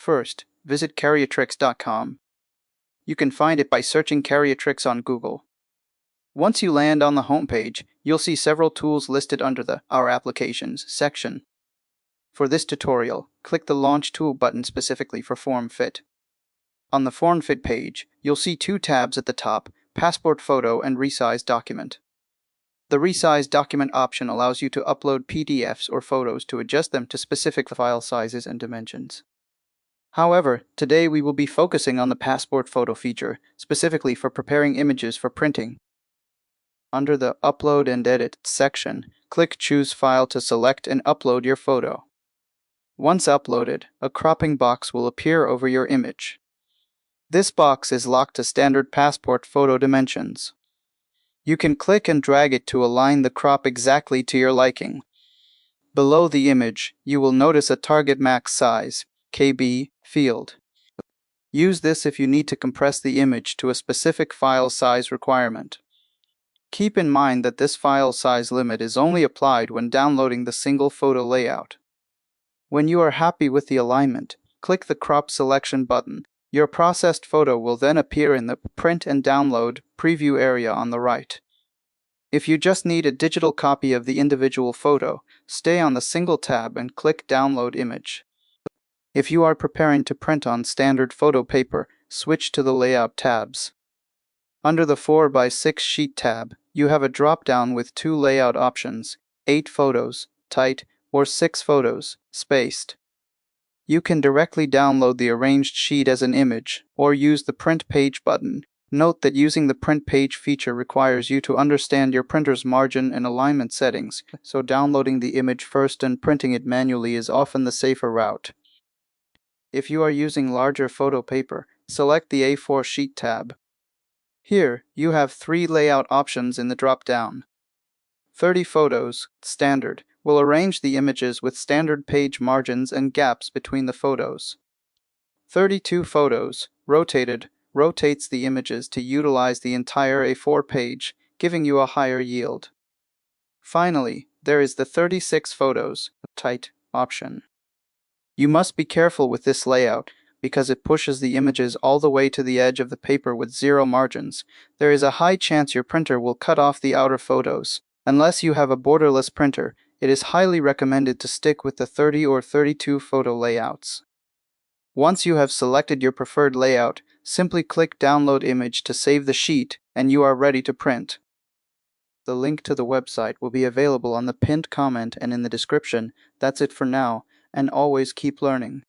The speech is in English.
First, visit Carriatrix.com. You can find it by searching Carriatrix on Google. Once you land on the homepage, you'll see several tools listed under the Our Applications section. For this tutorial, click the Launch Tool button specifically for FormFit. On the FormFit page, you'll see two tabs at the top, Passport Photo and Resize Document. The Resize Document option allows you to upload PDFs or photos to adjust them to specific file sizes and dimensions. However, today we will be focusing on the Passport Photo feature, specifically for preparing images for printing. Under the Upload and Edit section, click Choose File to select and upload your photo. Once uploaded, a cropping box will appear over your image. This box is locked to standard Passport Photo dimensions. You can click and drag it to align the crop exactly to your liking. Below the image, you will notice a Target Max Size (KB) field. Use this if you need to compress the image to a specific file size requirement. Keep in mind that this file size limit is only applied when downloading the single photo layout. When you are happy with the alignment, click the Crop Selection button. Your processed photo will then appear in the Print and Download preview area on the right. If you just need a digital copy of the individual photo, stay on the single tab and click Download Image. If you are preparing to print on standard photo paper, switch to the Layout tabs. Under the 4x6 sheet tab, you have a drop-down with two layout options, 8 photos, tight, or 6 photos, spaced. You can directly download the arranged sheet as an image, or use the Print Page button. Note that using the Print Page feature requires you to understand your printer's margin and alignment settings, so downloading the image first and printing it manually is often the safer route. If you are using larger photo paper, select the A4 sheet tab. Here, you have 3 layout options in the drop-down. 30 photos, standard, will arrange the images with standard page margins and gaps between the photos. 32 photos, rotated, rotates the images to utilize the entire A4 page, giving you a higher yield. Finally, there is the 36 photos, tight, option. You must be careful with this layout, because it pushes the images all the way to the edge of the paper with 0 margins. There is a high chance your printer will cut off the outer photos. Unless you have a borderless printer, it is highly recommended to stick with the 30 or 32 photo layouts. Once you have selected your preferred layout, simply click Download Image to save the sheet, and you are ready to print. The link to the website will be available on the pinned comment and in the description. That's it for now, and always keep learning.